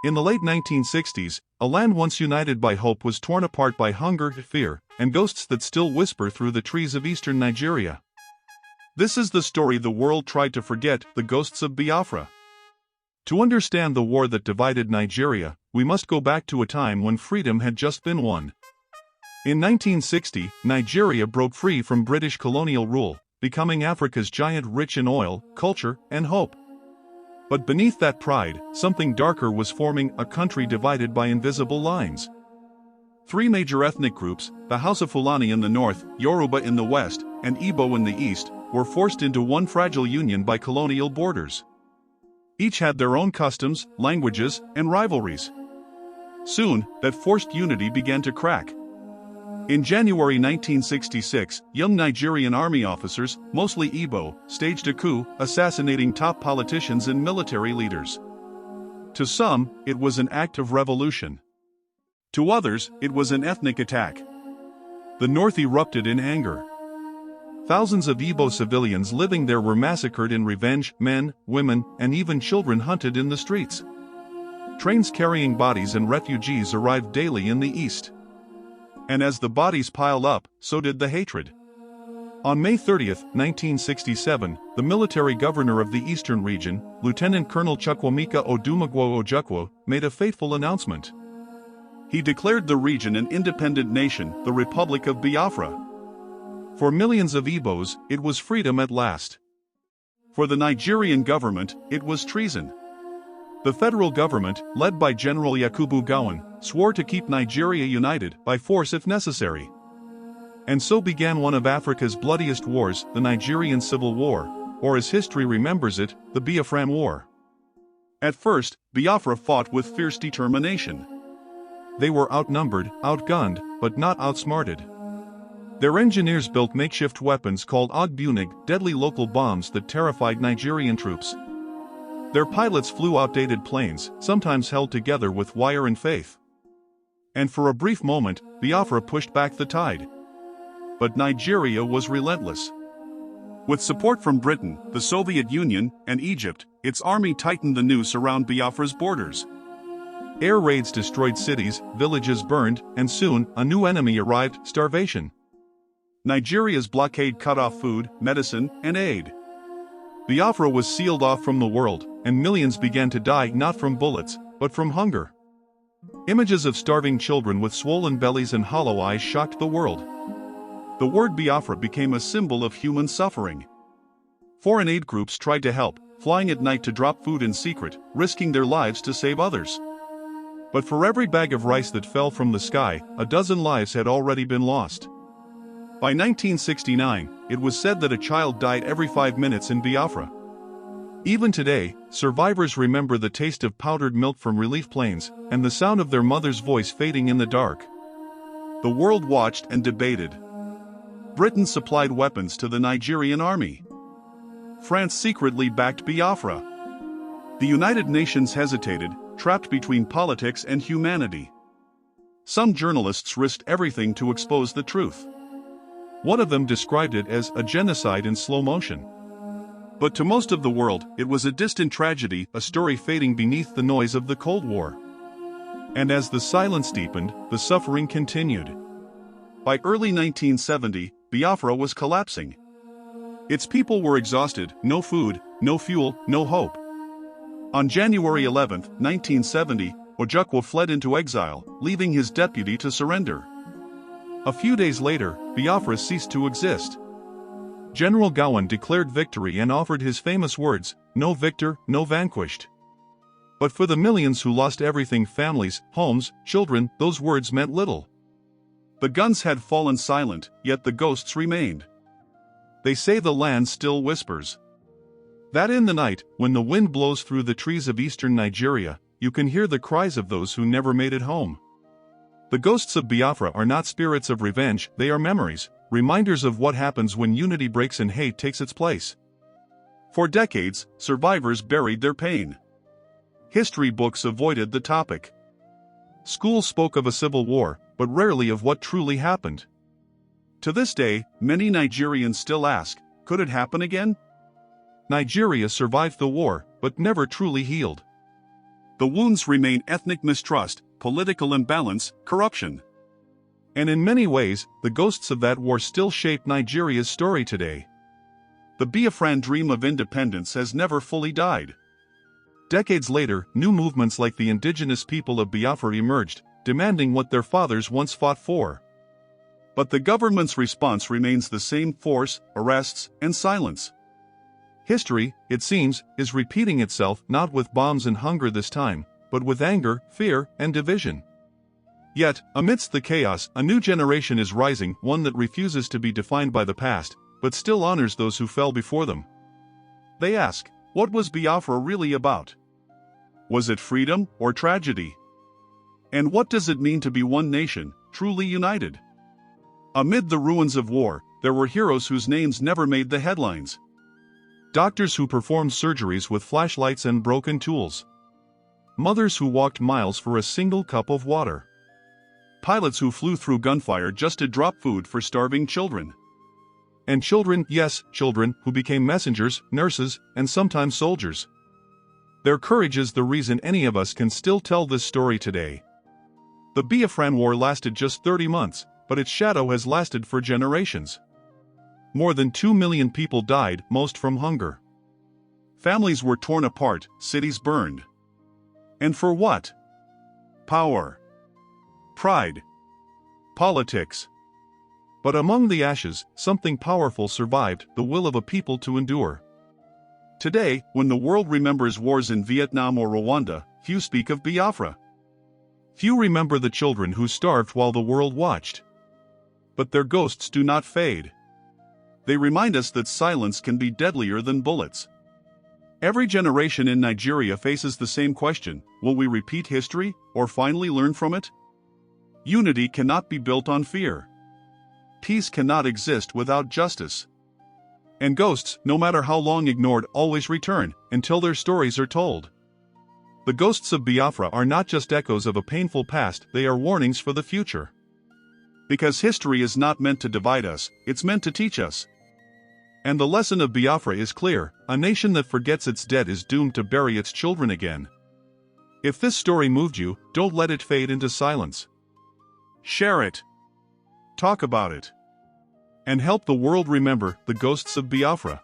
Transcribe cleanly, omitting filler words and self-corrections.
In the late 1960s, a land once united by hope was torn apart by hunger, fear, and ghosts that still whisper through the trees of eastern Nigeria. This is the story the world tried to forget, the ghosts of Biafra. To understand the war that divided Nigeria, we must go back to a time when freedom had just been won. In 1960, Nigeria broke free from British colonial rule, becoming Africa's giant rich in oil, culture, and hope. But beneath that pride, something darker was forming, a country divided by invisible lines. Three major ethnic groups, the Hausa Fulani in the north, Yoruba in the west, and Igbo in the east, were forced into one fragile union by colonial borders. Each had their own customs, languages, and rivalries. Soon, that forced unity began to crack. In January 1966, young Nigerian army officers, mostly Igbo, staged a coup, assassinating top politicians and military leaders. To some, it was an act of revolution. To others, it was an ethnic attack. The north erupted in anger. Thousands of Igbo civilians living there were massacred in revenge, men, women, and even children hunted in the streets. Trains carrying bodies and refugees arrived daily in the east. And as the bodies piled up, so did the hatred. On May 30, 1967, the military governor of the eastern region, Lieutenant Colonel Chukwuemeka Odumegwu Ojukwu, made a fateful announcement. He declared the region an independent nation, the Republic of Biafra. For millions of Igbos, it was freedom at last. For the Nigerian government, it was treason. The federal government, led by General Yakubu Gowon, swore to keep Nigeria united, by force if necessary. And so began one of Africa's bloodiest wars, the Nigerian Civil War, or as history remembers it, the Biafran War. At first, Biafra fought with fierce determination. They were outnumbered, outgunned, but not outsmarted. Their engineers built makeshift weapons called ogbunig, deadly local bombs that terrified Nigerian troops. Their pilots flew outdated planes, sometimes held together with wire and faith. And for a brief moment, Biafra pushed back the tide. But Nigeria was relentless. With support from Britain, the Soviet Union, and Egypt, its army tightened the noose around Biafra's borders. Air raids destroyed cities, villages burned, and soon, a new enemy arrived: starvation. Nigeria's blockade cut off food, medicine, and aid. Biafra was sealed off from the world, and millions began to die not from bullets, but from hunger. Images of starving children with swollen bellies and hollow eyes shocked the world. The word Biafra became a symbol of human suffering. Foreign aid groups tried to help, flying at night to drop food in secret, risking their lives to save others. But for every bag of rice that fell from the sky, a dozen lives had already been lost. By 1969, it was said that a child died every 5 minutes in Biafra. Even today, survivors remember the taste of powdered milk from relief planes, and the sound of their mother's voice fading in the dark. The world watched and debated. Britain supplied weapons to the Nigerian army. France secretly backed Biafra. The United Nations hesitated, trapped between politics and humanity. Some journalists risked everything to expose the truth. One of them described it as a genocide in slow motion. But to most of the world, it was a distant tragedy, a story fading beneath the noise of the Cold War. And as the silence deepened, the suffering continued. By early 1970, Biafra was collapsing. Its people were exhausted: no food, no fuel, no hope. On January 11, 1970, Ojukwu fled into exile, leaving his deputy to surrender. A few days later, Biafra ceased to exist. General Gowon declared victory and offered his famous words, "No victor, no vanquished." But for the millions who lost everything, families, homes, children, those words meant little. The guns had fallen silent, yet the ghosts remained. They say the land still whispers. That in the night, when the wind blows through the trees of eastern Nigeria, you can hear the cries of those who never made it home. The ghosts of Biafra are not spirits of revenge, they are memories, reminders of what happens when unity breaks and hate takes its place. For decades, survivors buried their pain. History books avoided the topic. Schools spoke of a civil war, but rarely of what truly happened. To this day, many Nigerians still ask, could it happen again? Nigeria survived the war, but never truly healed. The wounds remain: ethnic mistrust, political imbalance, corruption. And in many ways, the ghosts of that war still shape Nigeria's story today. The Biafran dream of independence has never fully died. Decades later, new movements like the indigenous people of Biafra emerged, demanding what their fathers once fought for. But the government's response remains the same: force, arrests, and silence. History, it seems, is repeating itself, not with bombs and hunger this time, but with anger, fear, and division. Yet, amidst the chaos, a new generation is rising, one that refuses to be defined by the past, but still honors those who fell before them. They ask, what was Biafra really about? Was it freedom or tragedy? And what does it mean to be one nation, truly united? Amid the ruins of war, there were heroes whose names never made the headlines. Doctors who performed surgeries with flashlights and broken tools. Mothers who walked miles for a single cup of water. Pilots who flew through gunfire just to drop food for starving children. And children, yes, children, who became messengers, nurses, and sometimes soldiers. Their courage is the reason any of us can still tell this story today. The Biafran War lasted just 30 months, but its shadow has lasted for generations. More than 2 million people died, most from hunger. Families were torn apart, cities burned. And for what? Power. Pride. Politics. But among the ashes, something powerful survived: the will of a people to endure. Today, when the world remembers wars in Vietnam or Rwanda, few speak of Biafra. Few remember the children who starved while the world watched. But their ghosts do not fade. They remind us that silence can be deadlier than bullets. Every generation in Nigeria faces the same question: will we repeat history, or finally learn from it? Unity cannot be built on fear. Peace cannot exist without justice. And ghosts, no matter how long ignored, always return, until their stories are told. The ghosts of Biafra are not just echoes of a painful past, they are warnings for the future. Because history is not meant to divide us, it's meant to teach us. And the lesson of Biafra is clear: a nation that forgets its dead is doomed to bury its children again. If this story moved you, don't let it fade into silence. Share it. Talk about it. And help the world remember the ghosts of Biafra.